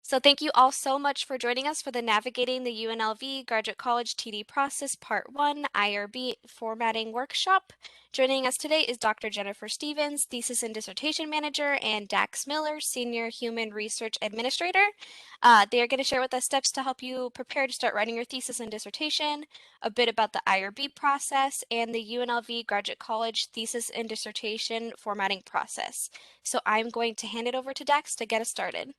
So thank you all so much for joining us for the Navigating the UNLV Graduate College TD Process Part 1 IRB Formatting Workshop. Joining us today is Dr. Jennifer Stevens, Thesis and Dissertation Manager, and Dax Miller, Senior Human Research Administrator. They are going to share with us steps to help you prepare to start writing your thesis and dissertation, a bit about the IRB process, and the UNLV Graduate College Thesis and Dissertation Formatting process. So I'm going to hand it over to Dax to get us started.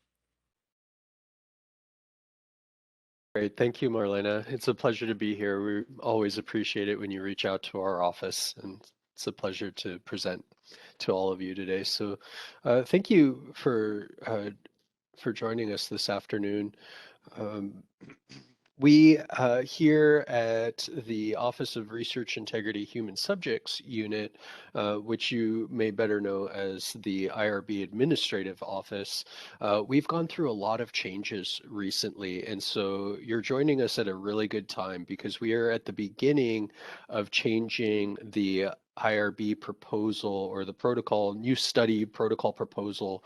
Great. Thank you, Marlena. It's a pleasure to be here. We always appreciate it when you reach out to our office, and it's a pleasure to present to all of you today. So thank you for joining us this afternoon. Um, we here at the Office of Research Integrity Human Subjects Unit, which you may better know as the IRB Administrative Office, we've gone through a lot of changes recently. And so you're joining us at a really good time because we are at the beginning of changing the IRB proposal or the protocol, new study protocol proposal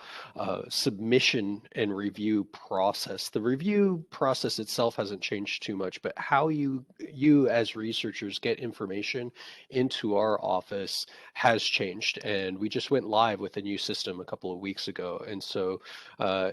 submission and review process. The review process itself hasn't changed too much, but how you as researchers get information into our office has changed. And we just went live with a new system a couple of weeks ago. And so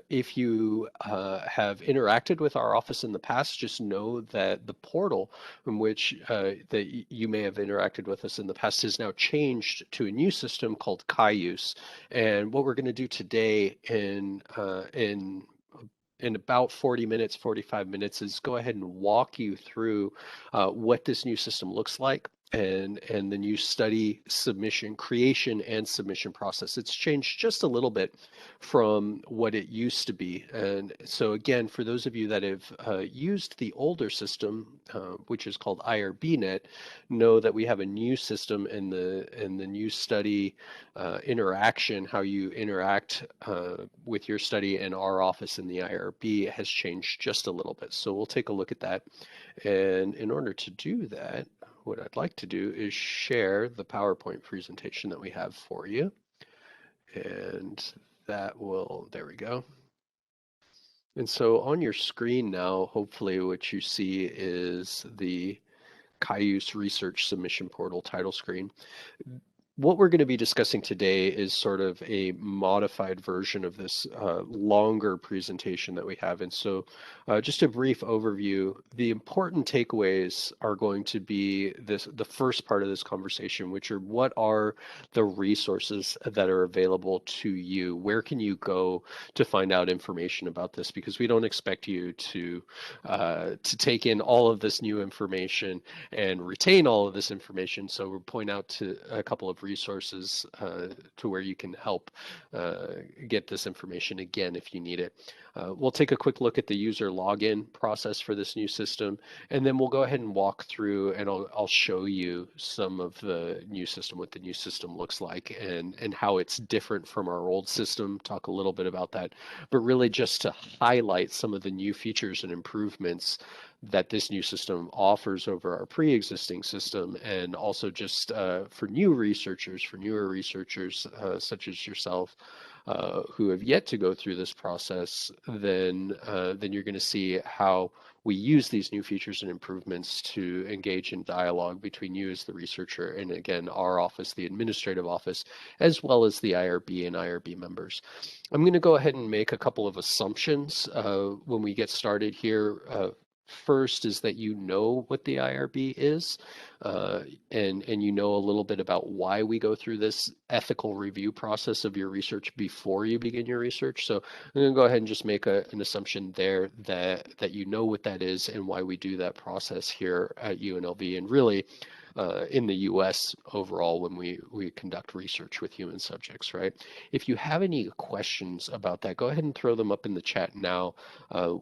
if you have interacted with our office in the past, just know that the portal in which that you may have interacted with us in the past has now changed to a new system called Cayuse. And what we're going to do today in about 40 minutes, 45 minutes is go ahead and walk you through what this new system looks like and the new study submission creation and submission process. It's changed just a little bit from what it used to be. And so again, for those of you that have used the older system, which is called IRBnet, know that we have a new system in the new study interaction, how you interact with your study and our office in the IRB has changed just a little bit. So we'll take a look at that. And in order to do that, what I'd like to do is share the PowerPoint presentation that we have for you. And that will, there we go. And so on your screen now, hopefully what you see is the Cayuse Research Submission Portal title screen. What we're going to be discussing today is sort of a modified version of this longer presentation that we have. And so just a brief overview, the important takeaways are going to be the first part of this conversation, which are what are the resources that are available to you? Where can you go to find out information about this? Because we don't expect you to take in all of this new information and retain all of this information. So we'll point out to a couple of resources to where you can help get this information again if you need it. We'll take a quick look at the user login process for this new system, and then we'll go ahead and walk through and I'll show you some of the new system, what the new system looks like and how it's different from our old system, talk a little bit about that, but really just to highlight some of the new features and improvements that this new system offers over our pre-existing system, and also just for newer researchers such as yourself who have yet to go through this process, then you're going to see how we use these new features and improvements to engage in dialogue between you as the researcher and again our office, the administrative office, as well as the IRB and IRB members. I'm going to go ahead and make a couple of assumptions when we get started here. First is that you know what the IRB is, and you know a little bit about why we go through this ethical review process of your research before you begin your research. So I'm going to go ahead and just make an assumption there that you know what that is and why we do that process here at UNLV, and really in the US overall when we conduct research with human subjects, right? If you have any questions about that, go ahead and throw them up in the chat now.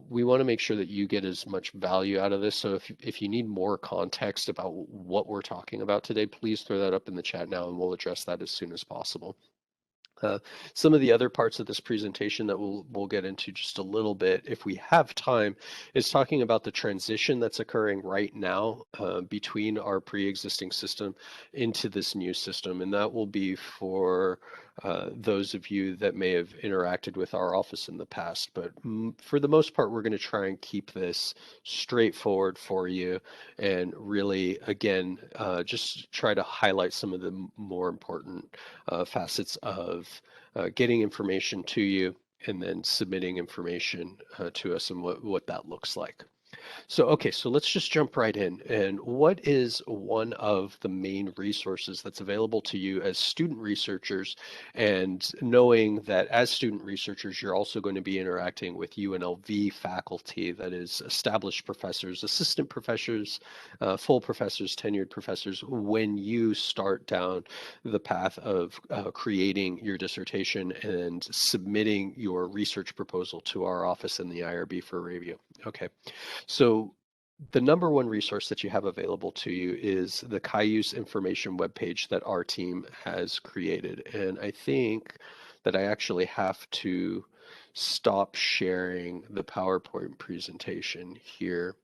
We want to make sure that you get as much value out of this. So if you need more context about what we're talking about today, please throw that up in the chat now and we'll address that as soon as possible. Uh, some of the other parts of this presentation that we'll get into just a little bit, if we have time, is talking about the transition that's occurring right now between our pre-existing system into this new system, and that will be for those of you that may have interacted with our office in the past. But for the most part, we're going to try and keep this straightforward for you, and really, again, just try to highlight some of the more important facets of getting information to you and then submitting information to us and what that looks like. So, okay, so let's just jump right in. And what is one of the main resources that's available to you as student researchers? And knowing that as student researchers, you're also going to be interacting with UNLV faculty, that is established professors, assistant professors, full professors, tenured professors, when you start down the path of creating your dissertation and submitting your research proposal to our office in the IRB for review. Okay. So the number one resource that you have available to you is the Cayuse information webpage that our team has created. And I think that I actually have to stop sharing the PowerPoint presentation here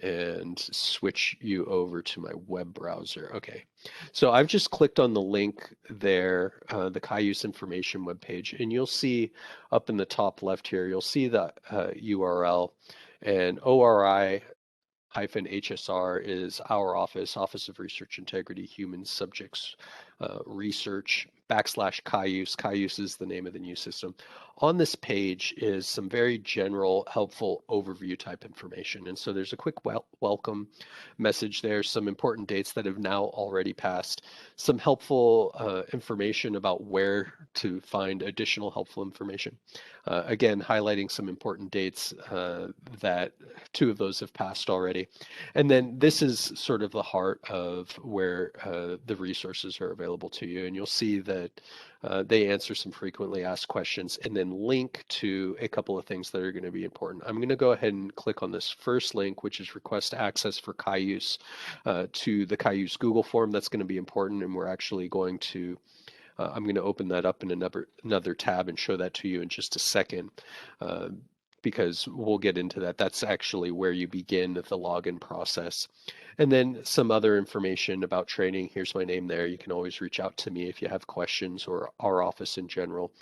and switch you over to my web browser. Okay, so I've just clicked on the link there, the Cayuse information webpage, and you'll see up in the top left here, you'll see the URL, and ORI HSR is our office, Office of Research Integrity, Human Subjects Research, / Cayuse. Cayuse is the name of the new system. On this page is some very general, helpful overview type information. And so there's a quick welcome message there, some important dates that have now already passed, some helpful information about where to find additional helpful information. Again, highlighting some important dates that 2 of those have passed already. And then this is sort of the heart of where the resources are available to you. And you'll see that they answer some frequently asked questions and then link to a couple of things that are going to be important. I'm going to go ahead and click on this first link, which is request access for Cayuse to the Cayuse Google form. That's going to be important, and we're actually going to I'm going to open that up in another tab and show that to you in just a second, uh, because we'll get into that. That's actually where you begin the login process. And then some other information about training. Here's my name there. You can always reach out to me if you have questions, or our office in general.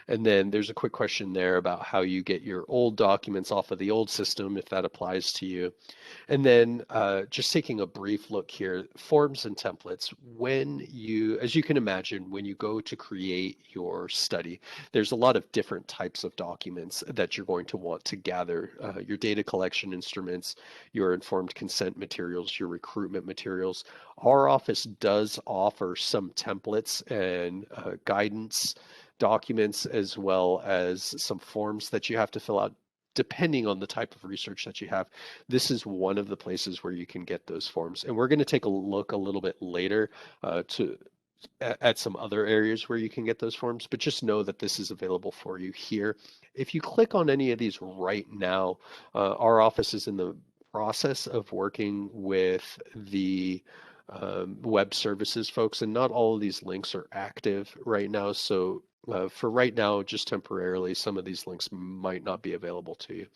And then there's a quick question there about how you get your old documents off of the old system, if that applies to you. And then just taking a brief look here, forms and templates. As you can imagine, when you go to create your study, there's a lot of different types of documents that you're going to want to gather. Your data collection instruments, your informed consent materials, your recruitment materials. Our office does offer some templates and guidance documents, as well as some forms that you have to fill out depending on the type of research that you have. This is one of the places where you can get those forms. And we're going to take a look a little bit later at some other areas where you can get those forms, but just know that this is available for you here. If you click on any of these right now, our office is in the process of working with the web services folks, and not all of these links are active right now. So for right now, just temporarily, some of these links might not be available to you.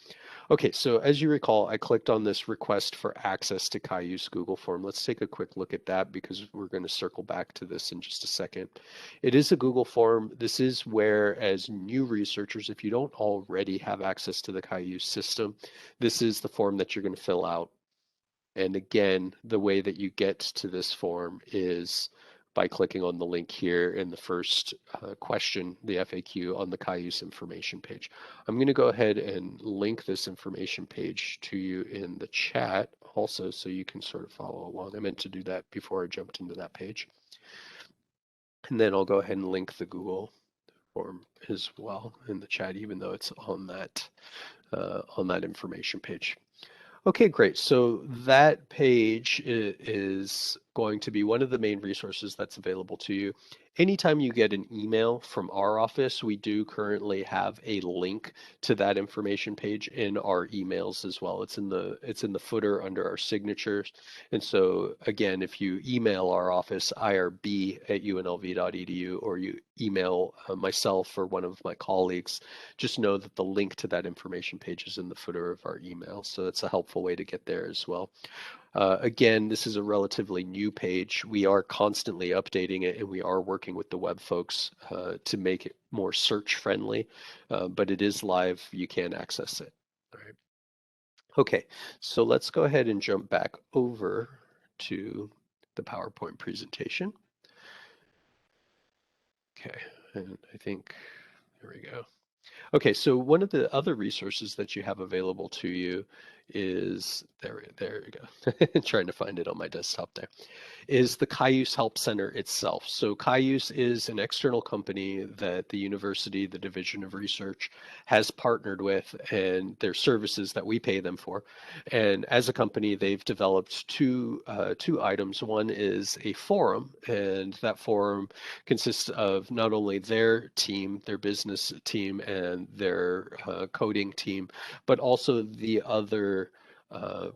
Okay, so as you recall, I clicked on this request for access to Cayuse Google form. Let's take a quick look at that because we're going to circle back to this in just a second. It is a Google form. This is where, as new researchers, if you don't already have access to the Cayuse system, this is the form that you're going to fill out. And again, the way that you get to this form is by clicking on the link here in the first question, the FAQ on the Cayuse information page. I'm going to go ahead and link this information page to you in the chat also, so you can sort of follow along. I meant to do that before I jumped into that page. And then I'll go ahead and link the Google form as well in the chat, even though it's on that information page. Okay, great. So that page is going to be one of the main resources that's available to you. Anytime you get an email from our office, we do currently have a link to that information page in our emails as well. It's in the footer under our signatures. And so again, if you email our office, irb@unlv.edu, or you email myself or one of my colleagues, just know that the link to that information page is in the footer of our email. So that's a helpful way to get there as well. Again, this is a relatively new page. We are constantly updating it, and we are working with the web folks to make it more search friendly, but it is live. You can access it. All right. Okay, so let's go ahead and jump back over to the PowerPoint presentation. Okay, and I think, there we go. Okay, so one of the other resources that you have available to you is, there you go. Trying to find it on my desktop there, is the Cayuse Help Center itself. So Cayuse is an external company that the university, the Division of Research, has partnered with, and their services that we pay them for. And as a company, they've developed two items. One is a forum, and that forum consists of not only their team, their business team, and their coding team, but also the other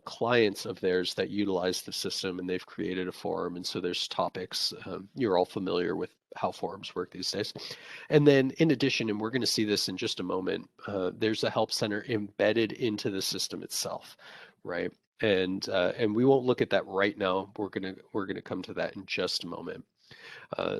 clients of theirs that utilize the system, and they've created a forum. And so there's topics. You're all familiar with how forums work these days. And then in addition, and we're going to see this in just a moment, there's a help center embedded into the system itself, right? And we won't look at that right now. We're gonna come to that in just a moment.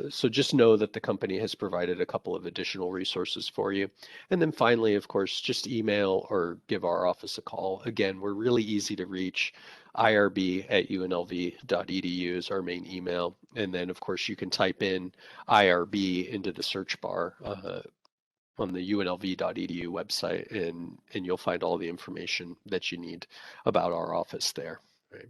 So just know that the company has provided a couple of additional resources for you. And then finally, of course, just email or give our office a call. Again, we're really easy to reach. IRB@unlv.edu is our main email. And then, of course, you can type in IRB into the search bar on the UNLV.edu website, and you'll find all the information that you need about our office there. Right.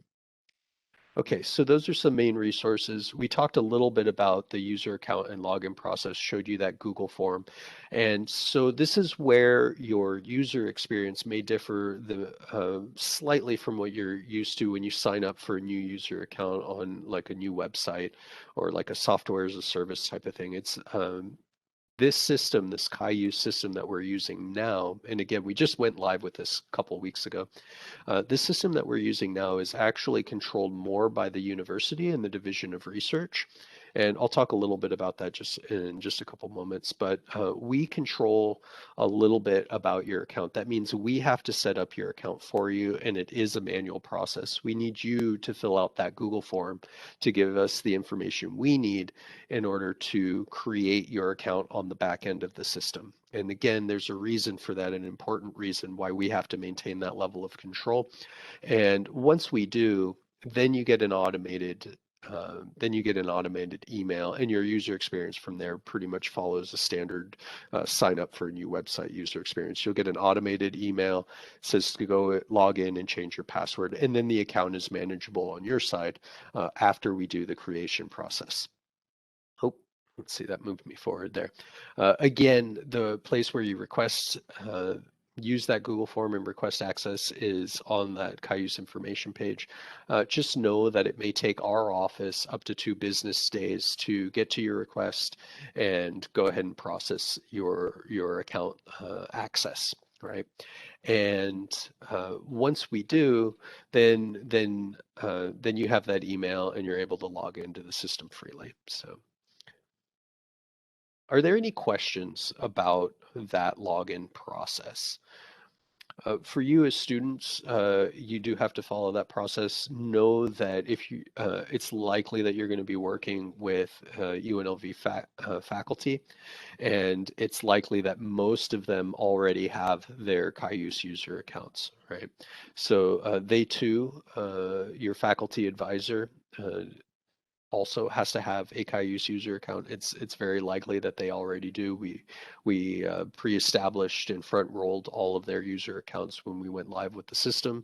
Okay, so those are some main resources. We talked a little bit about the user account and login process, showed you that Google form. And so this is where your user experience may differ slightly from what you're used to when you sign up for a new user account on like a new website or like a software as a service type of thing. It's this system, this Cayuse system that we're using now, and again, we just went live with this a couple weeks ago. This system that we're using now is actually controlled more by the university and the Division of Research. And I'll talk a little bit about that just in just a couple moments, but we control a little bit about your account. That means we have to set up your account for you, and it is a manual process. We need you to fill out that Google form to give us the information we need in order to create your account on the back end of the system. And again, there's a reason for that, an important reason why we have to maintain that level of control. And once we do, then you get an automated email, and your user experience from there pretty much follows a standard sign up for a new website user experience. You'll get an automated email, says to go log in and change your password, and then the account is manageable on your side after we do the creation process. Oh, let's see, that moved me forward there. Again, the place where you use that Google form and request access is on that Cayuse information page. Just know that it may take our office up to 2 business days to get to your request and go ahead and process your account access, right? And once we do, then you have that email and you're able to log into the system freely. So. Are there any questions about that login process? For you as students, you do have to follow that process. Know that it's likely that you're going to be working with UNLV faculty, and it's likely that most of them already have their Cayuse user accounts, right? So they too, your faculty advisor, also has to have a Cayuse user account. It's very likely that they already do. We pre-established and front-rolled all of their user accounts when we went live with the system.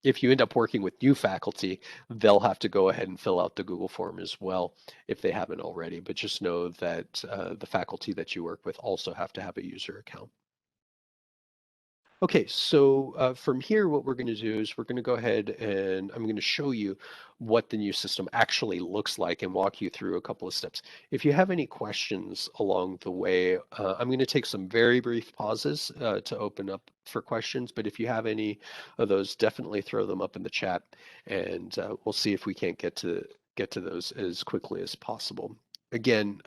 If you end up working with new faculty, they'll have to go ahead and fill out the Google form as well if they haven't already. But just know that the faculty that you work with also have to have a user account. Okay, so from here, what we're going to do is we're going to go ahead and I'm going to show you what the new system actually looks like and walk you through a couple of steps. If you have any questions along the way, I'm going to take some very brief pauses to open up for questions, but if you have any of those, definitely throw them up in the chat and we'll see if we can't get to those as quickly as possible. Again,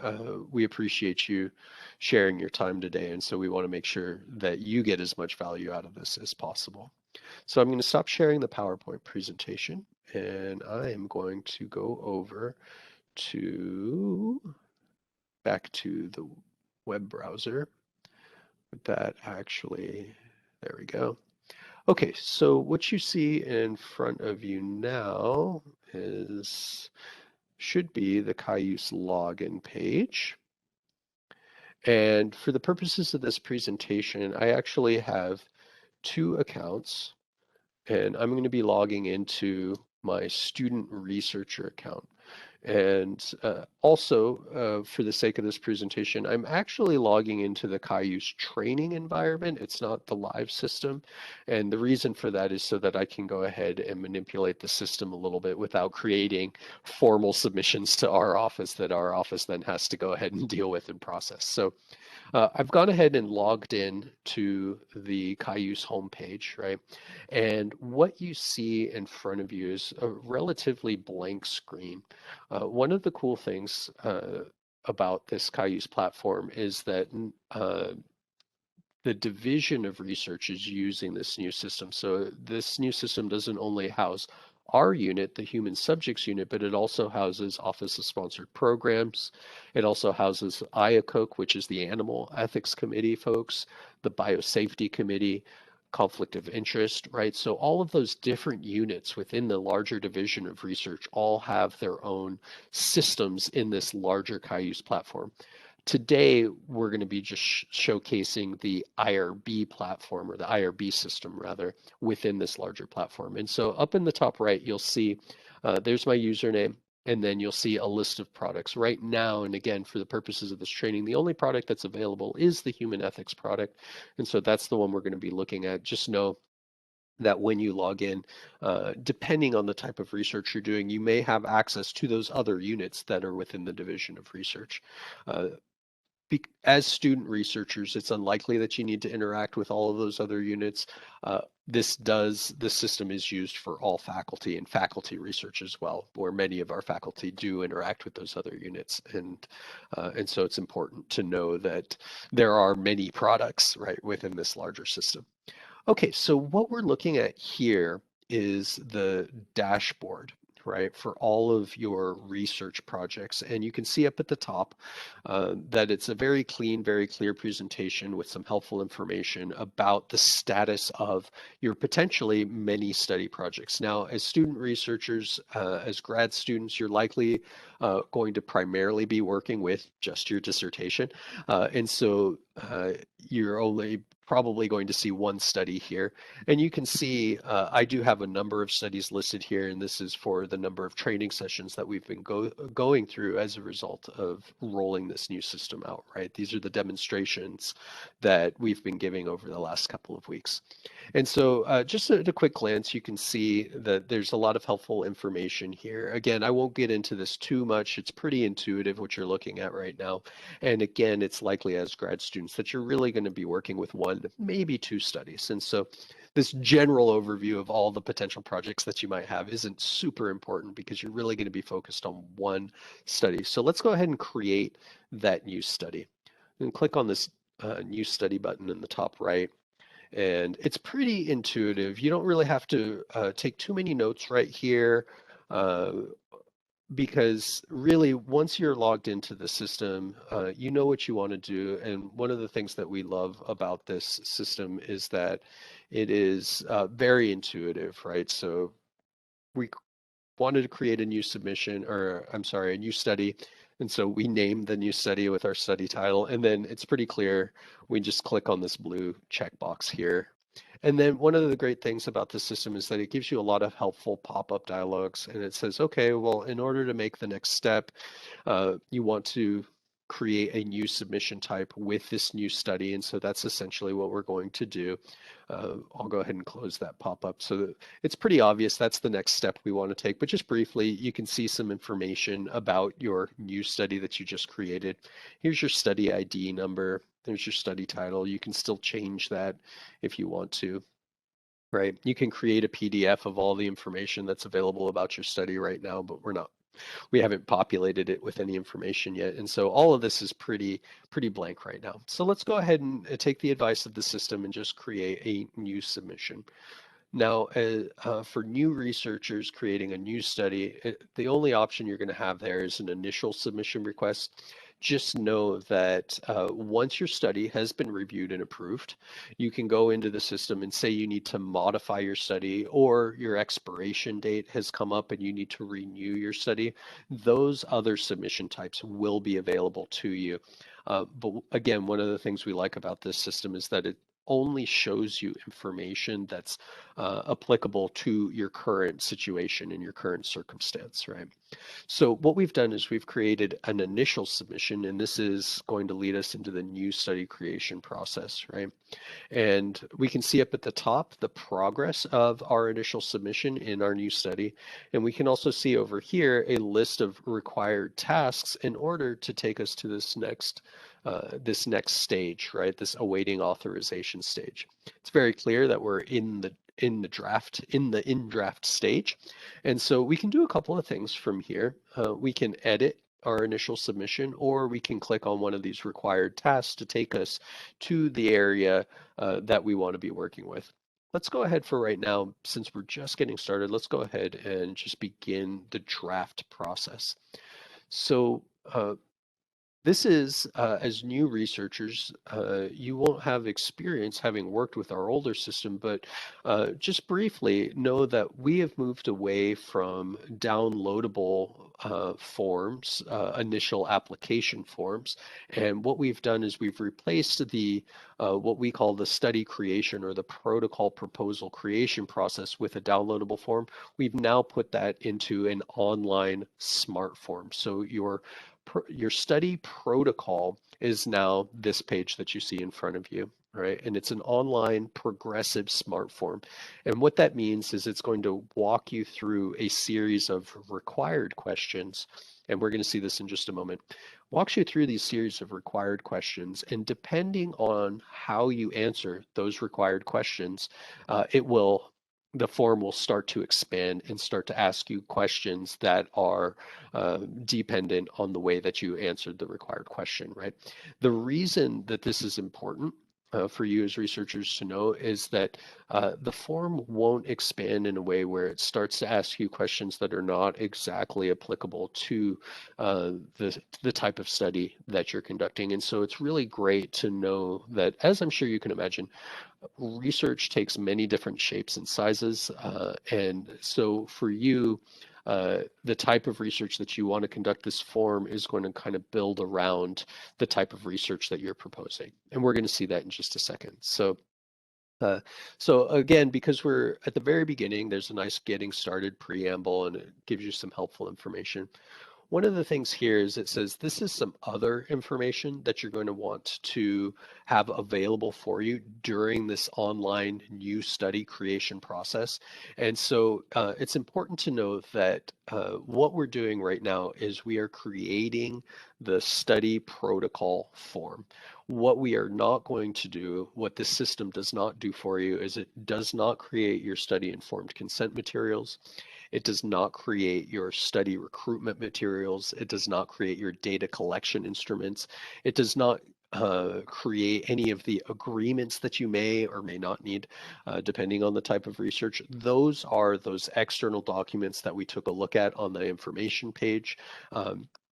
we appreciate you sharing your time today. And so we want to make sure that you get as much value out of this as possible. So I'm going to stop sharing the PowerPoint presentation and I am going to go over to back to the web browser. That actually, there we go. Okay, so what you see in front of you now is should be the Cayuse login page. And for the purposes of this presentation, I actually have two accounts, and I'm going to be logging into my student researcher account. And also, for the sake of this presentation, I'm actually logging into the Cayuse training environment. It's not the live system. And the reason for that is so that I can go ahead and manipulate the system a little bit without creating formal submissions to our office that our office then has to go ahead and deal with and process. So I've gone ahead and logged in to the Cayuse homepage, right? And what you see in front of you is a relatively blank screen. One of the cool things about this Cayuse platform is that the division of research is using this new system. So this new system doesn't only house our unit, the human subjects unit, but it also houses Office of Sponsored Programs. It also houses IACOC, which is the Animal Ethics Committee folks, the Biosafety Committee, conflict of interest, right? So all of those different units within the larger division of research all have their own systems in this larger Cayuse platform. Today, we're going to be just showcasing the IRB platform or the IRB system rather within this larger platform. And so up in the top right, you'll see there's my username. And then you'll see a list of products. Right now, and again, for the purposes of this training, the only product that's available is the human ethics product. And so that's the one we're going to be looking at. Just know that when you log in, depending on the type of research you're doing, you may have access to those other units that are within the division of research. Uh, as student researchers, it's unlikely that you need to interact with all of those other units. This system is used for all faculty and faculty research as well, where many of our faculty do interact with those other units. And so it's important to know that there are many products, right, within this larger system. Okay, so what we're looking at here is the dashboard, right, for all of your research projects. And you can see up at the top that it's a very clean, very clear presentation with some helpful information about the status of your potentially many study projects. Now, as student researchers, as grad students, you're likely going to primarily be working with just your dissertation. And so you're only probably going to see one study here. And you can see I do have a number of studies listed here, and this is for the number of training sessions that we've been going through as a result of rolling this new system out, right? These are the demonstrations that we've been giving over the last couple of weeks. And so just at a quick glance, you can see that there's a lot of helpful information here. Again, I won't get into this too much. It's pretty intuitive what you're looking at right now. And again, it's likely as grad students that you're really going to be working with one, maybe two studies. And so this general overview of all the potential projects that you might have isn't super important because you're really going to be focused on one study. So let's go ahead and create that new study. And click on this new study button in the top right. And it's pretty intuitive. You don't really have to take too many notes right here. Because really, once you're logged into the system, you know what you want to do. And one of the things that we love about this system is that it is very intuitive, right? So we wanted to create a new submission, or I'm sorry, a new study. And so we named the new study with our study title. And then it's pretty clear. We just click on this blue checkbox here. And then one of the great things about this system is that it gives you a lot of helpful pop-up dialogues. And it says, okay, well, in order to make the next step, you want to create a new submission type with this new study. And so that's essentially what we're going to do. I'll go ahead and close that pop-up. So it's pretty obvious that's the next step we want to take. But just briefly, you can see some information about your new study that you just created. Here's your study ID number. There's your study title. You can still change that if you want to. Right. You can create a PDF of all the information that's available about your study right now, but we haven't populated it with any information yet. And so all of this is pretty blank right now. So let's go ahead and take the advice of the system and just create a new submission. Now, for new researchers creating a new study, the only option you're going to have there is an initial submission request. Just know that once your study has been reviewed and approved, you can go into the system and say you need to modify your study or your expiration date has come up and you need to renew your study. Those other submission types will be available to you. But again, one of the things we like about this system is that it only shows you information that's applicable to your current situation and your current circumstance, right? So what we've done is we've created an initial submission, and this is going to lead us into the new study creation process, right? And we can see up at the top the progress of our initial submission in our new study. And we can also see over here a list of required tasks in order to take us to this next stage, right? This awaiting authorization stage. It's very clear that we're in the in draft stage. And so we can do a couple of things from here. We can edit our initial submission, or we can click on one of these required tasks to take us to the area that we want to be working with. Let's go ahead for right now, since we're just getting started, let's go ahead and just begin the draft process. So this is, as new researchers, you won't have experience having worked with our older system, but just briefly know that we have moved away from downloadable forms, initial application forms. And what we've done is we've replaced the what we call the study creation or the protocol proposal creation process with a downloadable form. We've now put that into an online smart form. So your study protocol is now this page that you see in front of you, right? And it's an online progressive smart form. And what that means is it's going to walk you through a series of required questions. And we're going to see this in just a moment. Walks you through these series of required questions. And depending on how you answer those required questions, the form will start to expand and start to ask you questions that are dependent on the way that you answered the required question, right? The reason that this is important for you as researchers to know is that the form won't expand in a way where it starts to ask you questions that are not exactly applicable to the type of study that you're conducting. And so it's really great to know that, as I'm sure you can imagine, research takes many different shapes and sizes. And so for you, the type of research that you want to conduct, this form is going to kind of build around the type of research that you're proposing. And we're going to see that in just a second. Uh, so again, because we're at the very beginning, there's a nice getting started preamble and it gives you some helpful information. One of the things here is it says this is some other information that you're going to want to have available for you during this online new study creation process. And so it's important to know that what we're doing right now is we are creating the study protocol form. What we are not going to do, what this system does not do for you, is it does not create your study informed consent materials. It does not create your study recruitment materials. It does not create your data collection instruments. It does not create any of the agreements that you may or may not need, depending on the type of research. Those are those external documents that we took a look at on the information page.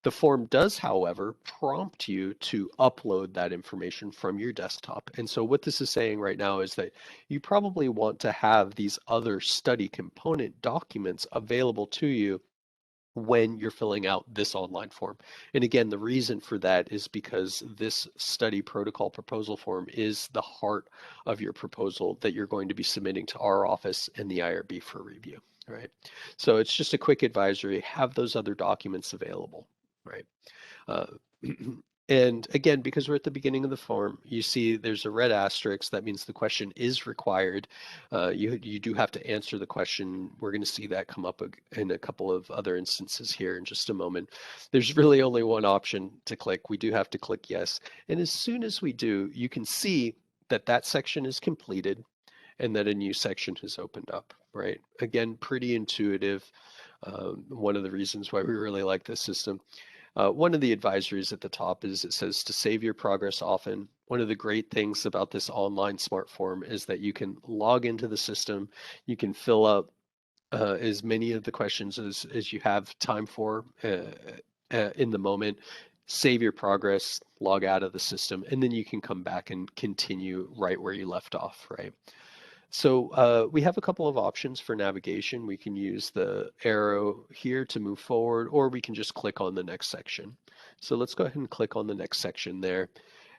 The form does, however, prompt you to upload that information from your desktop. And so what this is saying right now is that you probably want to have these other study component documents available to you when you're filling out this online form. And again, the reason for that is because this study protocol proposal form is the heart of your proposal that you're going to be submitting to our office and the IRB for review, right? So it's just a quick advisory, have those other documents available, right? Uh, And again, because we're at the beginning of the form, you see there's a red asterisk. That means the question is required. You do have to answer the question. We're going to see that come up in a couple of other instances here in just a moment. There's really only one option to click. We do have to click yes. And as soon as we do, you can see that that section is completed and that a new section has opened up, right? Again, pretty intuitive. One of the reasons why we really like this system. One of the advisories at the top is it says to save your progress often. One of the great things about this online smart form is that you can log into the system, you can fill out as many of the questions as you have time for in the moment, save your progress, log out of the system, and then you can come back and continue right where you left off, right? So we have a couple of options for navigation. We can use the arrow here to move forward, or we can just click on the next section. So let's go ahead and click on the next section there.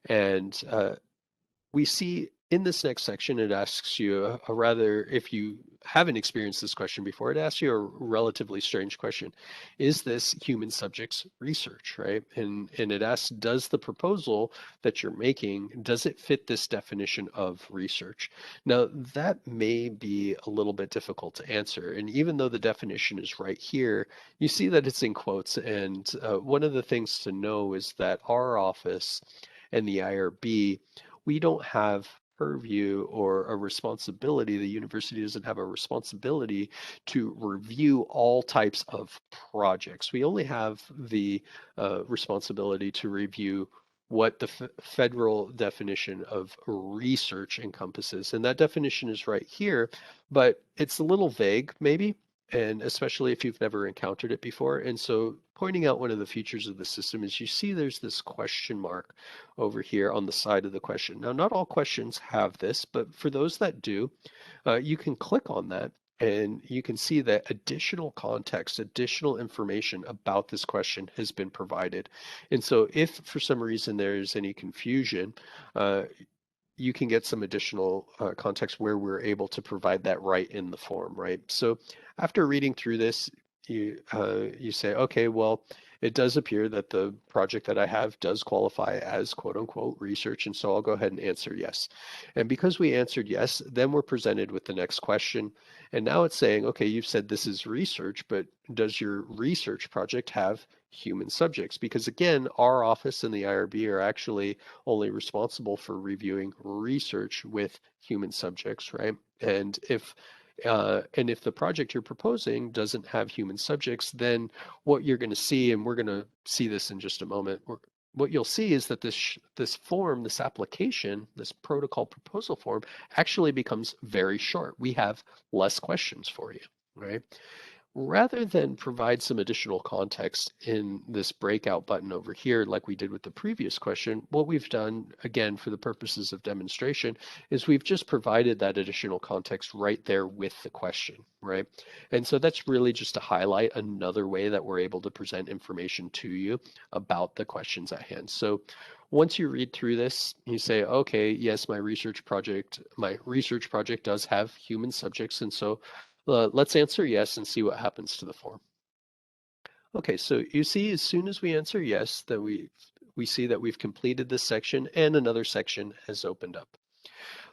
And we see in this next section, it asks you a rather, if you haven't experienced this question before, it asks you a relatively strange question. Is this human subjects research, right? And it asks, does the proposal that you're making, does it fit this definition of research? Now, that may be a little bit difficult to answer. And even though the definition is right here, you see that it's in quotes. And one of the things to know is that our office and the IRB, we don't have purview or a responsibility. The university doesn't have a responsibility to review all types of projects. We only have the responsibility to review what the federal definition of research encompasses. And that definition is right here, but it's a little vague, maybe, and especially if you've never encountered it before. And so pointing out one of the features of the system is you see there's this question mark over here on the side of the question. Now, not all questions have this, but for those that do, you can click on that and you can see that additional context, additional information about this question has been provided. And so if for some reason there's any confusion, you can get some additional context where we're able to provide that right in the form, right? So after reading through this, you say, okay, well, it does appear that the project that I have does qualify as quote unquote research, and so I'll go ahead and answer yes. And because we answered yes, then we're presented with the next question. And now it's saying, okay, you've said this is research, but does your research project have human subjects? Because again, our office and the IRB are actually only responsible for reviewing research with human subjects, right? And if the project you're proposing doesn't have human subjects, then what you're going to see, and we're going to see this in just a moment, what you'll see is that this form, this application, this protocol proposal form actually becomes very short. We have less questions for you, right? Rather than provide some additional context in this breakout button over here, like we did with the previous question, what we've done, again, for the purposes of demonstration, is we've just provided that additional context right there with the question, right? And so that's really just to highlight another way that we're able to present information to you about the questions at hand. So once you read through this, you say, okay, yes, my research project does have human subjects, and so let's answer yes and see what happens to the form. Okay, so you see as soon as we answer yes that we see that we've completed this section and another section has opened up.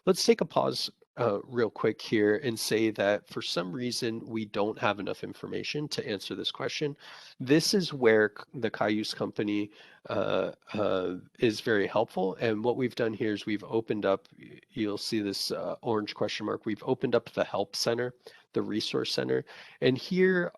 Let's take a pause real quick here and say that for some reason we don't have enough information to answer this question. This is where the Cayuse company is very helpful. And what we've done here is we've opened up, you'll see this orange question mark, we've opened up the Help Center, the Resource Center. And here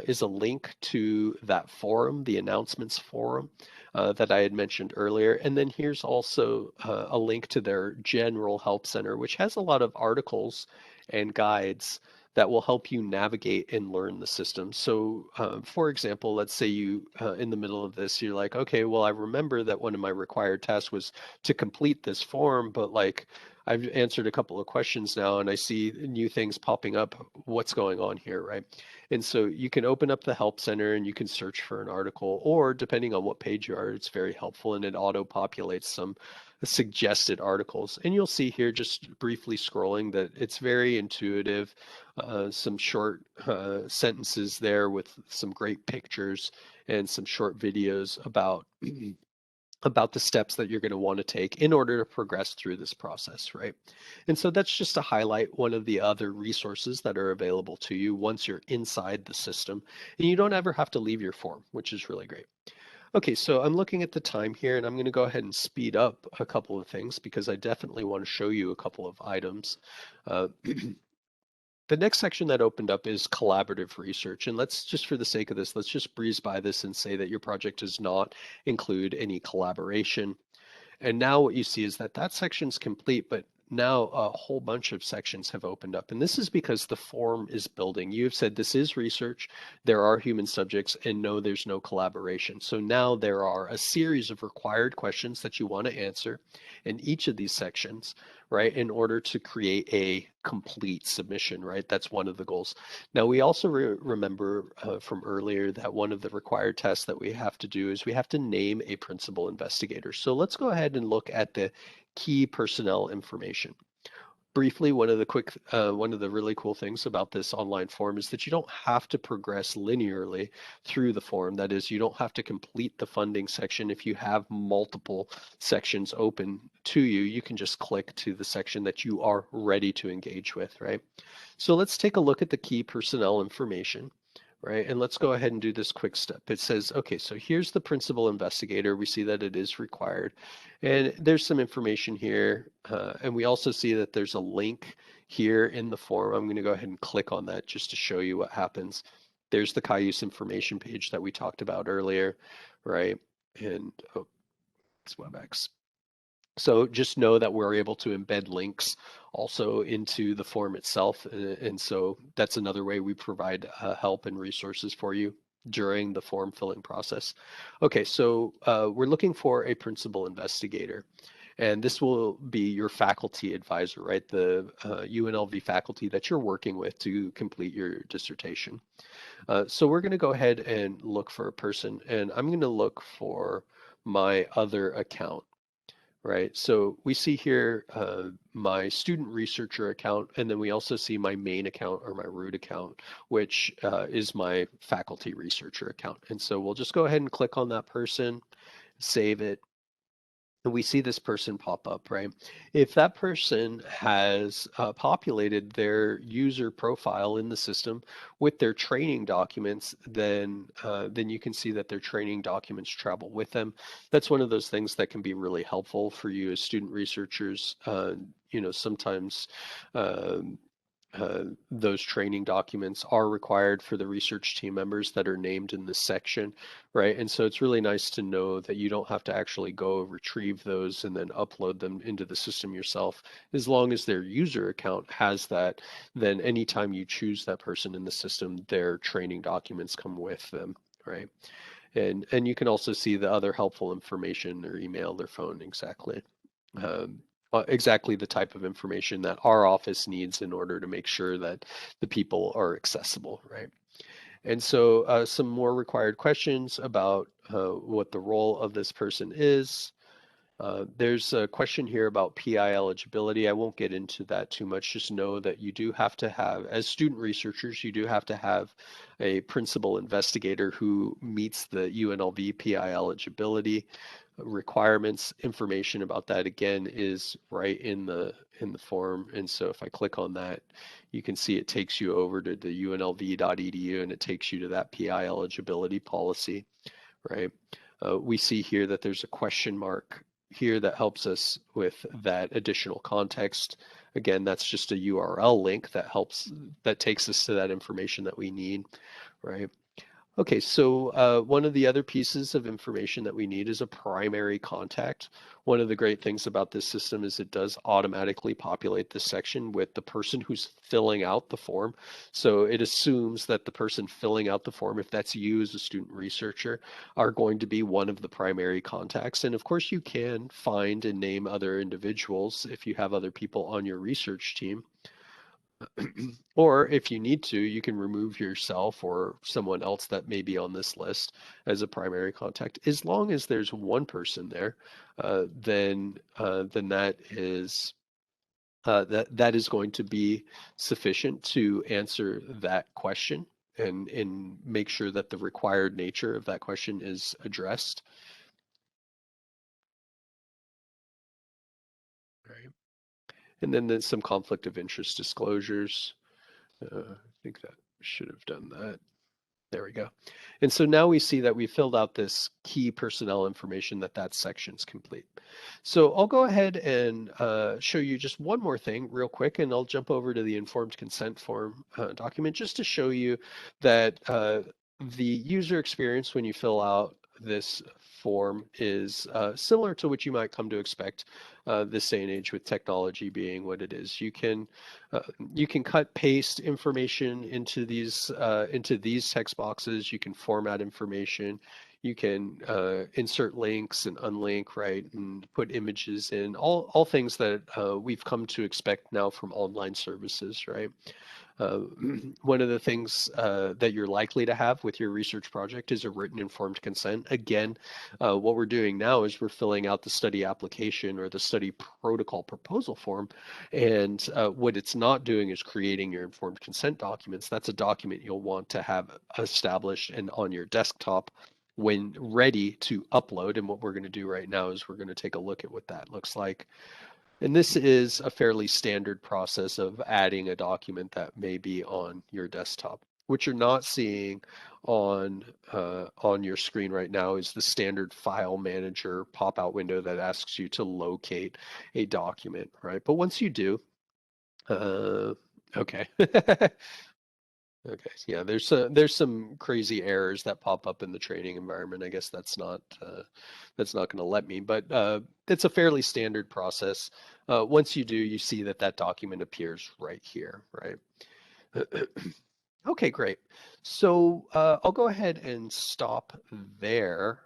is a link to that forum, the announcements forum that I had mentioned earlier. And then here's also a link to their General Help Center, which has a lot of articles and guides that will help you navigate and learn the system. So, for example, let's say you, in the middle of this, you're like, okay, well, I remember that one of my required tasks was to complete this form, but like, I've answered a couple of questions now and I see new things popping up. What's going on here, right? And so you can open up the Help Center and you can search for an article, or depending on what page you are, it's very helpful and it auto-populates some suggested articles. And you'll see here, just briefly scrolling, that it's very intuitive, some short sentences there with some great pictures and some short videos about about the steps that you're going to want to take in order to progress through this process, right? And so that's just to highlight one of the other resources that are available to you once you're inside the system, and you don't ever have to leave your form, which is really great. Okay, so I'm looking at the time here, and I'm going to go ahead and speed up a couple of things because I definitely want to show you a couple of items. Uh, The next section that opened up is collaborative research. And let's just, for the sake of this, let's just breeze by this and say that your project does not include any collaboration. And now what you see is that that section's complete, but now a whole bunch of sections have opened up. And this is because the form is building. You have said this is research, there are human subjects, and no, there's no collaboration. So now there are a series of required questions that you want to answer in each of these sections, right, in order to create a complete submission, right? That's one of the goals. Now, we also remember from earlier that one of the required tests that we have to do is we have to name a principal investigator. So let's go ahead and look at the key personnel information. Briefly, one of the really cool things about this online form is that you don't have to progress linearly through the form. That is, you don't have to complete the funding section. If you have multiple sections open to you, you can just click to the section that you are ready to engage with, right? So let's take a look at the key personnel information, right? And let's go ahead and do this quick step. It says, okay, so here's the principal investigator. We see that it is required. And there's some information here. And we also see that there's a link here in the form. I'm going to go ahead and click on that just to show you what happens. There's the Cayuse information page that we talked about earlier, right? And oh, it's WebEx. So just know that we're able to embed links also into the form itself. And so that's another way we provide help and resources for you during the form filling process. Okay, so we're looking for a principal investigator. And this will be your faculty advisor, right? The UNLV faculty that you're working with to complete your dissertation. So we're going to go ahead and look for a person, and I'm going to look for my other account. Right. So we see here my student researcher account, and then we also see my main account or my root account, which is my faculty researcher account. And so we'll just go ahead and click on that person, save it, and we see this person pop up, right? If that person has populated their user profile in the system with their training documents, then you can see that their training documents travel with them. That's one of those things that can be really helpful for you as student researchers. Sometimes um, those training documents are required for the research team members that are named in this section, right? And so it's really nice to know that you don't have to actually go retrieve those and then upload them into the system yourself. As long as their user account has that, then anytime you choose that person in the system, their training documents come with them, right? And you can also see the other helpful information, their email, their phone, um, exactly the type of information that our office needs in order to make sure that the people are accessible, right? And so some more required questions about what the role of this person is. There's a question here about PI eligibility. I won't get into that too much. Just know that you do have to have, as student researchers, you do have to have a principal investigator who meets the UNLV PI eligibility requirements. Information about that again is right in the form. And so if I click on that, you can see it takes you over to the unlv.edu and it takes you to that PI eligibility policy, right? We see here that there's a question mark here that helps us with that additional context. Again, that's just a URL link that takes us to that information that we need, right? Okay, so one of the other pieces of information that we need is a primary contact. One of the great things about this system is it does automatically populate this section with the person who's filling out the form. So it assumes that the person filling out the form, if that's you as a student researcher, are going to be one of the primary contacts. And of course, you can find and name other individuals if you have other people on your research team. Or if you need to, you can remove yourself or someone else that may be on this list as a primary contact. As long as there's one person there, then that is going to be sufficient to answer that question and make sure that the required nature of that question is addressed. And then there's some conflict of interest disclosures. I think that should have done that. There we go. And so now we see that we filled out this key personnel information that section's complete. So I'll go ahead and show you just one more thing real quick, and I'll jump over to the informed consent form document just to show you that the user experience when you fill out this form is similar to what you might come to expect this day and age with technology being what it is. Uh, you can cut paste information into these text boxes. You can format information. You can insert links and unlink, right, and put images in. All things that we've come to expect now from online services, right? Uh, one of the things that you're likely to have with your research project is a written informed consent. Again, what we're doing now is we're filling out the study application or the study protocol proposal form. And what it's not doing is creating your informed consent documents. That's a document you'll want to have established and on your desktop when ready to upload. And what we're going to do right now is we're going to take a look at what that looks like. And this is a fairly standard process of adding a document that may be on your desktop. What you're not seeing on your screen right now is the standard file manager pop-out window that asks you to locate a document, right? But once you do, okay. Okay, yeah, there's some crazy errors that pop up in the training environment. I guess that's not going to let me, but it's a fairly standard process. Once you do, you see that document appears right here, right? Okay, great. So I'll go ahead and stop there.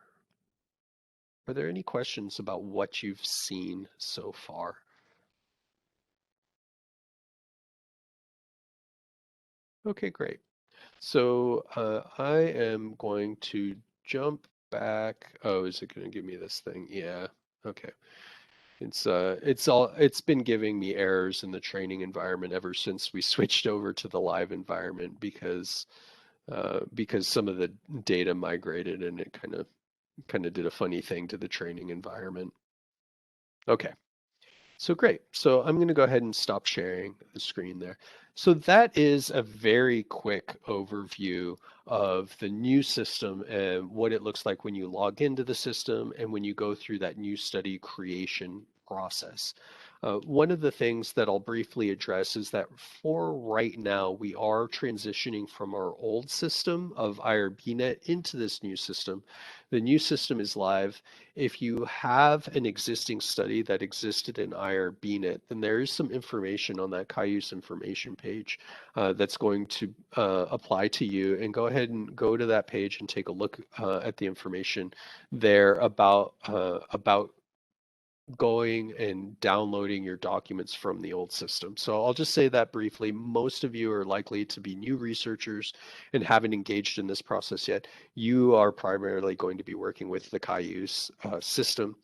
Are there any questions about what you've seen so far? Okay, great. So I am going to jump back. Oh, is it going to give me this thing? Yeah. Okay. It's been giving me errors in the training environment ever since we switched over to the live environment because some of the data migrated and it kind of did a funny thing to the training environment. Okay. So great. So I'm going to go ahead and stop sharing the screen there. So that is a very quick overview of the new system and what it looks like when you log into the system and when you go through that new study creation process. One of the things that I'll briefly address is that for right now, we are transitioning from our old system of IRBnet into this new system. The new system is live. If you have an existing study that existed in IRBNet, then there is some information on that Cayuse information page that's going to apply to you. And go ahead and go to that page and take a look at the information there about going and downloading your documents from the old system. So I'll just say that briefly. Most of you are likely to be new researchers and haven't engaged in this process yet. You are primarily going to be working with the Cayuse system.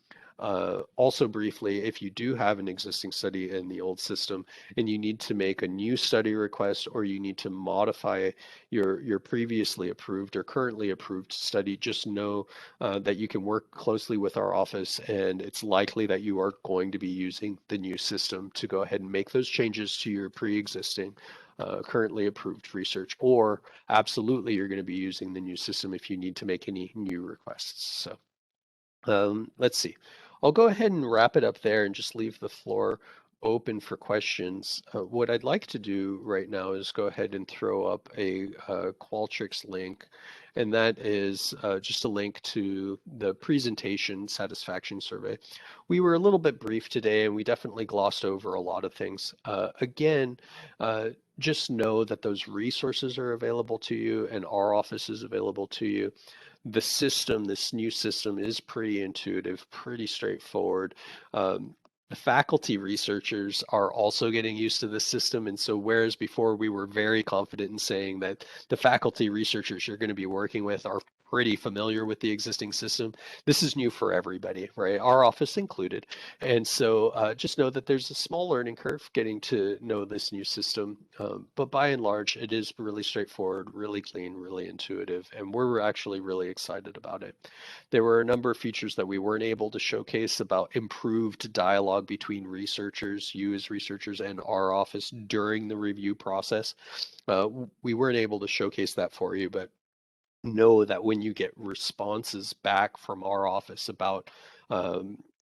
Also briefly, if you do have an existing study in the old system and you need to make a new study request or you need to modify your previously approved or currently approved study, just know that you can work closely with our office, and it's likely that you are going to be using the new system to go ahead and make those changes to your pre-existing currently approved research, or absolutely you're going to be using the new system if you need to make any new requests. So let's see. I'll go ahead and wrap it up there and just leave the floor open for questions. What I'd like to do right now is go ahead and throw up a Qualtrics link, and that is just a link to the presentation satisfaction survey. We were a little bit brief today, and we definitely glossed over a lot of things. Again, just know that those resources are available to you, and our office is available to you. The system, this new system, is pretty intuitive, pretty straightforward. The faculty researchers are also getting used to this system. And so whereas before we were very confident in saying that the faculty researchers you're going to be working with are pretty familiar with the existing system. This is new for everybody, right? Our office included. And so just know that there's a small learning curve getting to know this new system. But by and large, it is really straightforward, really clean, really intuitive, and we're actually really excited about it. There were a number of features that we weren't able to showcase about improved dialogue between researchers, you as researchers, and our office during the review process. We weren't able to showcase that for you, but know that when you get responses back from our office about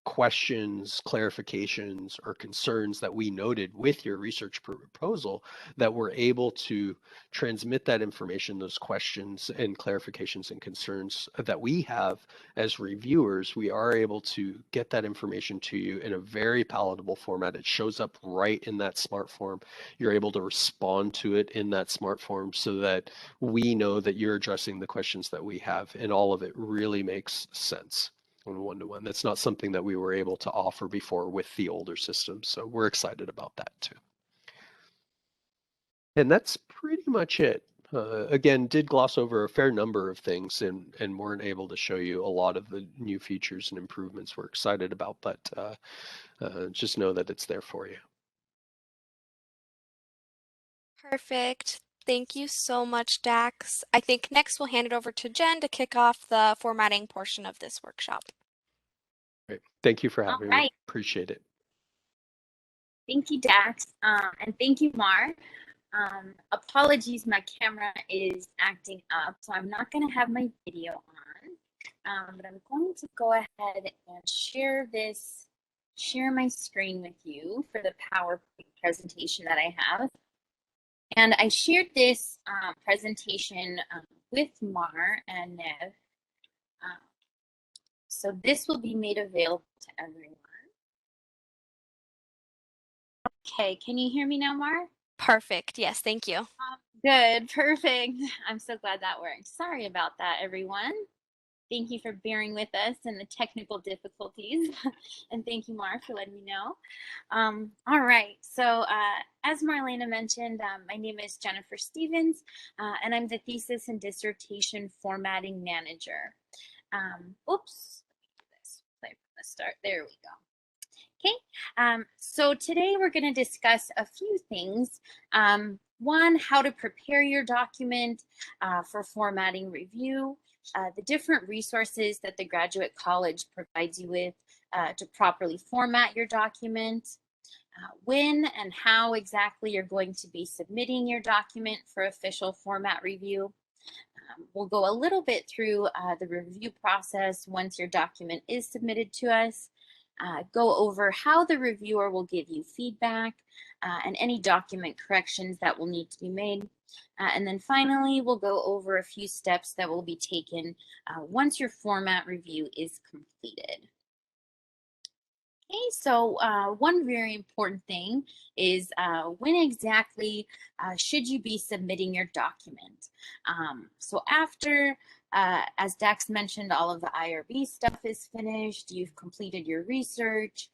questions, clarifications, or concerns that we noted with your research proposal, that we're able to transmit that information, those questions and clarifications and concerns that we have as reviewers, we are able to get that information to you in a very palatable format. It shows up right in that smart form. You're able to respond to it in that smart form so that we know that you're addressing the questions that we have, and all of it really makes sense on one-to-one. That's not something that we were able to offer before with the older system, so we're excited about that too. And that's pretty much it. Again, did gloss over a fair number of things and weren't able to show you a lot of the new features and improvements we're excited about, but just know that it's there for you. Perfect. Thank you so much, Dax. I think next we'll hand it over to Jen to kick off the formatting portion of this workshop. Great. Thank you for All having me. right. Appreciate it. Thank you, Dax. And thank you, Mar. Apologies, my camera is acting up, so I'm not going to have my video on. But I'm going to go ahead and share my screen with you for the PowerPoint presentation that I have. And I shared this presentation with Mar and Nev. So this will be made available to everyone. Okay, can you hear me now, Mar? Perfect. Yes, thank you. Good, perfect. I'm so glad that worked. Sorry about that, everyone. Thank you for bearing with us and the technical difficulties. And thank you, Mar, for letting me know. All right, so as Marlena mentioned, my name is Jennifer Stevens, and I'm the Thesis and Dissertation Formatting Manager. Oops, let's play from the start. There we go. Okay, so today we're going to discuss a few things. One, how to prepare your document for formatting review, the different resources that the Graduate College provides you with to properly format your document, when and how exactly you're going to be submitting your document for official format review. We'll go a little bit through the review process once your document is submitted to us. Go over how the reviewer will give you feedback and any document corrections that will need to be made. And then finally, we'll go over a few steps that will be taken once your format review is completed. Okay, so one very important thing is when exactly should you be submitting your document? So after, as Dax mentioned, all of the IRB stuff is finished, you've completed your research,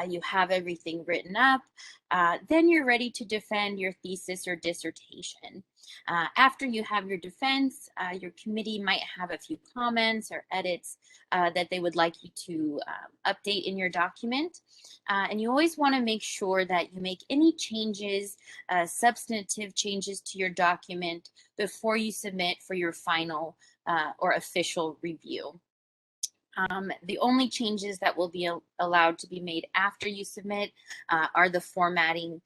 you have everything written up, then you're ready to defend your thesis or dissertation. After you have your defense, your committee might have a few comments or edits that they would like you to update in your document. And you always want to make sure that you make any changes, substantive changes to your document before you submit for your final or official review. The only changes that will be allowed to be made after you submit are the formatting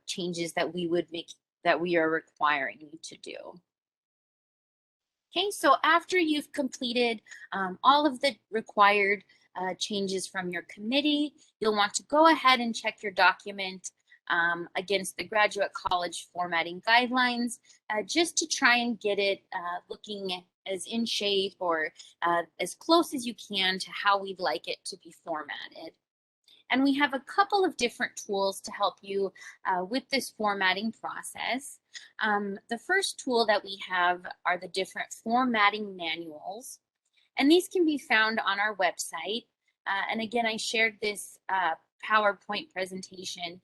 changes that we are requiring you to do. Okay, so after you've completed all of the required changes from your committee, you'll want to go ahead and check your document against the Graduate College formatting guidelines, just to try and get it looking as in shape or as close as you can to how we'd like it to be formatted. And we have a couple of different tools to help you with this formatting process. The first tool that we have are the different formatting manuals. And these can be found on our website. And again, I shared this PowerPoint presentation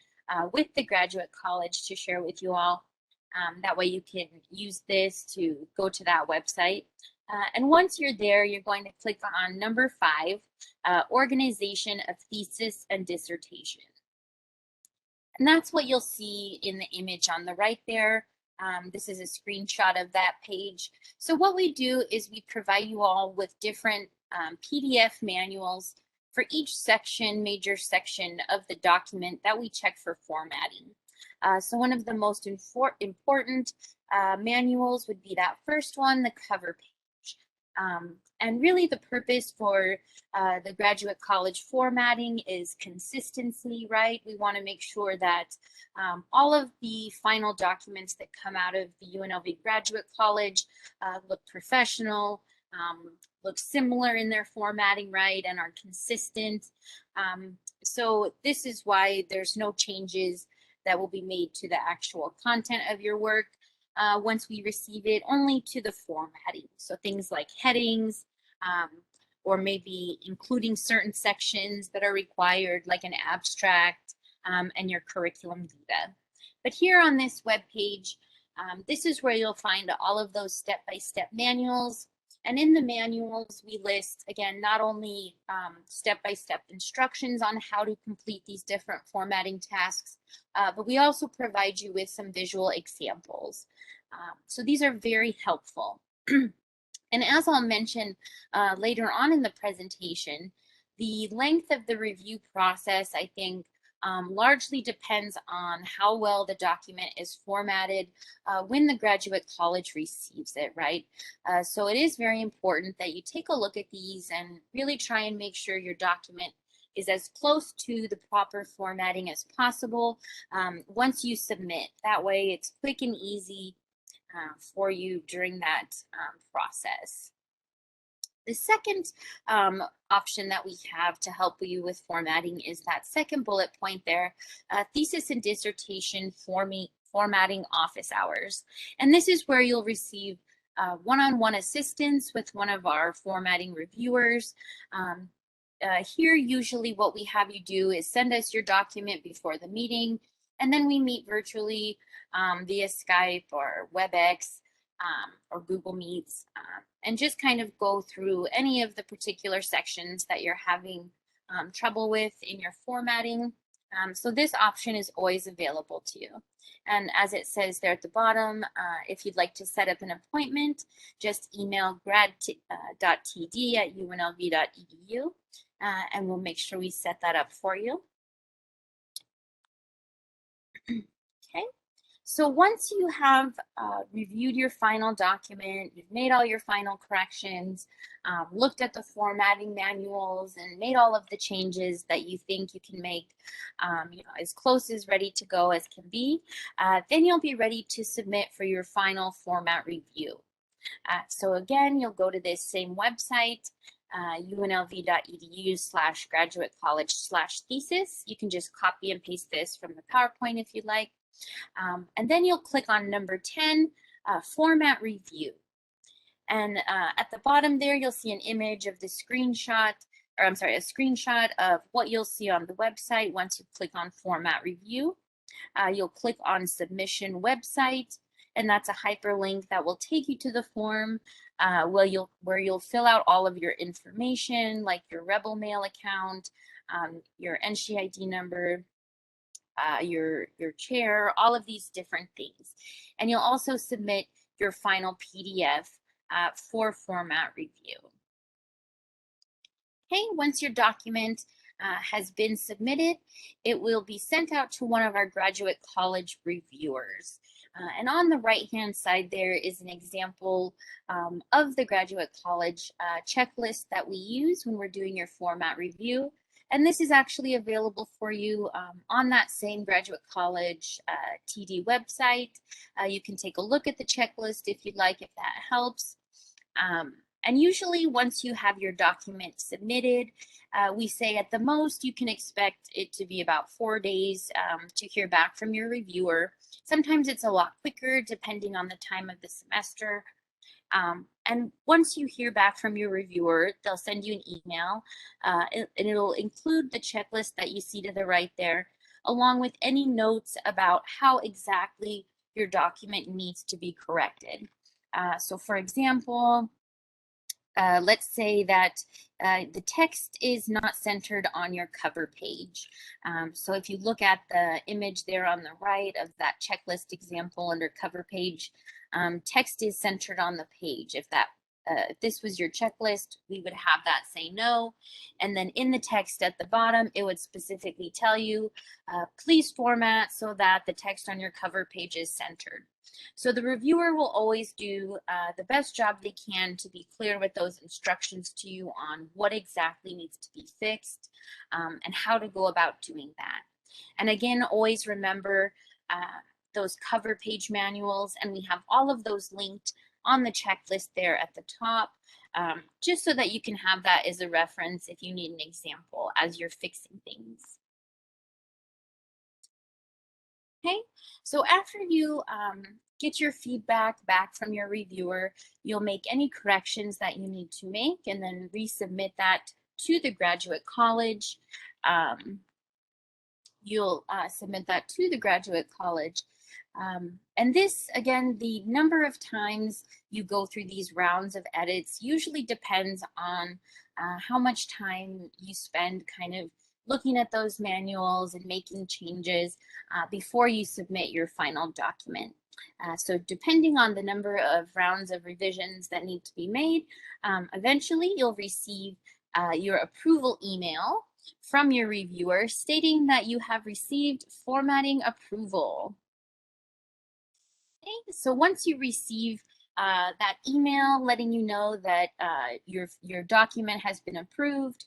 with the Graduate College to share with you all. That way you can use this to go to that website. And once you're there, you're going to click on number 5, organization of thesis and dissertation. And that's what you'll see in the image on the right there. This is a screenshot of that page. So what we do is we provide you all with different PDF manuals for each section, major section of the document that we check for formatting. So one of the most important manuals would be that first one, the cover page. And really the purpose for the graduate college formatting is consistency, right? We want to make sure that all of the final documents that come out of the UNLV Graduate College look professional, look similar in their formatting, right, and are consistent. So this is why there's no changes that will be made to the actual content of your work once we receive it, only to the formatting. So things like headings, or maybe including certain sections that are required, like an abstract and your curriculum vitae. But here on this web page, this is where you'll find all of those step-by-step manuals. And in the manuals, we list, again, not only step-by-step instructions on how to complete these different formatting tasks, but we also provide you with some visual examples. So these are very helpful. And as I'll mention later on in the presentation, the length of the review process, I think, largely depends on how well the document is formatted when the graduate college receives it, right? So it is very important that you take a look at these and really try and make sure your document is as close to the proper formatting as possible once you submit. That way it's quick and easy for you during that process. The second option that we have to help you with formatting is that second bullet point there, thesis and dissertation formatting office hours. And this is where you'll receive one-on-one assistance with one of our formatting reviewers. Here, usually what we have you do is send us your document before the meeting, and then we meet virtually via Skype or WebEx or Google Meets, and just kind of go through any of the particular sections that you're having trouble with in your formatting. So this option is always available to you. And as it says there at the bottom, if you'd like to set up an appointment, just email grad.td@unlv.edu, and we'll make sure we set that up for you. Okay. So once you have reviewed your final document, you've made all your final corrections, looked at the formatting manuals, and made all of the changes that you think you can make as close as ready to go as can be, then you'll be ready to submit for your final format review. So again, you'll go to this same website, unlv.edu/graduatecollege/thesis. You can just copy and paste this from the PowerPoint if you'd like. And then you'll click on number 10, format review. And at the bottom there, you'll see an image of the screenshot, or I'm sorry, a screenshot of what you'll see on the website once you click on format review. You'll click on submission website, and that's a hyperlink that will take you to the form where you'll fill out all of your information, like your Rebel Mail account, your NSHE ID number, your chair, all of these different things. And you'll also submit your final PDF for format review. Okay, once your document has been submitted, it will be sent out to one of our graduate college reviewers. And on the right-hand side there is an example of the graduate college checklist that we use when we're doing your format review. And this is actually available for you on that same graduate college TD website. You can take a look at the checklist if you'd like, if that helps. And usually once you have your document submitted, we say at the most you can expect it to be about 4 days to hear back from your reviewer. Sometimes it's a lot quicker depending on the time of the semester. And once you hear back from your reviewer, they'll send you an email and it'll include the checklist that you see to the right there, along with any notes about how exactly your document needs to be corrected. So for example, let's say that the text is not centered on your cover page. So if you look at the image there on the right of that checklist example under cover page, text is centered on the page. If this was your checklist, we would have that say no. And then in the text at the bottom, it would specifically tell you, please format so that the text on your cover page is centered. So the reviewer will always do the best job they can to be clear with those instructions to you on what exactly needs to be fixed and how to go about doing that. And again, always remember those cover page manuals, and we have all of those linked on the checklist there at the top, just so that you can have that as a reference if you need an example as you're fixing things. Okay, so after you get your feedback back from your reviewer, you'll make any corrections that you need to make and then resubmit that to the graduate college. You'll submit that to the graduate college. And this, again, the number of times you go through these rounds of edits usually depends on how much time you spend kind of looking at those manuals and making changes before you submit your final document. So depending on the number of rounds of revisions that need to be made, eventually you'll receive your approval email from your reviewer stating that you have received formatting approval. Okay, so once you receive that email letting you know that your document has been approved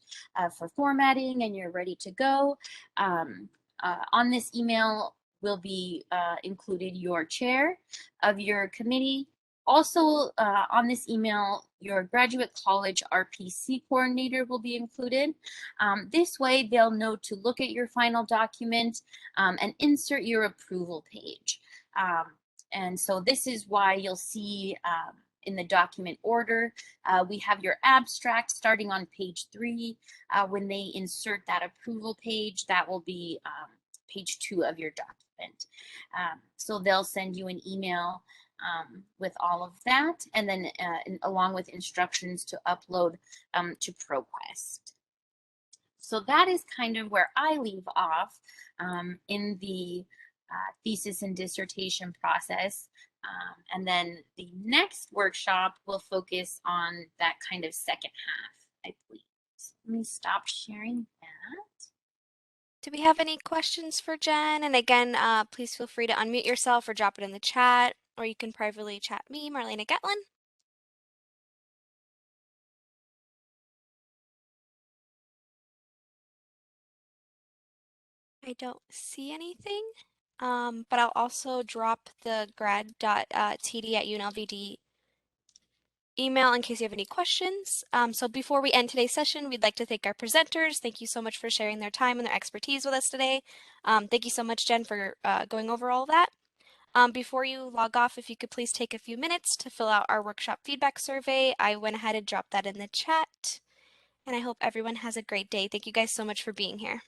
for formatting and you're ready to go, on this email will be included your chair of your committee. Also on this email, your graduate college RPC coordinator will be included. This way they'll know to look at your final document and insert your approval page. And so this is why you'll see in the document order, we have your abstract starting on page 3. When they insert that approval page, that will be page 2 of your document. So they'll send you an email with all of that, and then along with instructions to upload to ProQuest. So that is kind of where I leave off in the thesis and dissertation process. And then the next workshop will focus on that kind of second half, I believe. So let me stop sharing that. Do we have any questions for Jen? And again, please feel free to unmute yourself or drop it in the chat, or you can privately chat me, Marlena Gatlin. I don't see anything, but I'll also drop the grad.td@unlvd email in case you have any questions. So before we end today's session, we'd like to thank our presenters. Thank you so much for sharing their time and their expertise with us today. Thank you so much, Jen, for going over all of that. Before you log off, if you could please take a few minutes to fill out our workshop feedback survey. I went ahead and dropped that in the chat, and I hope everyone has a great day. Thank you guys so much for being here.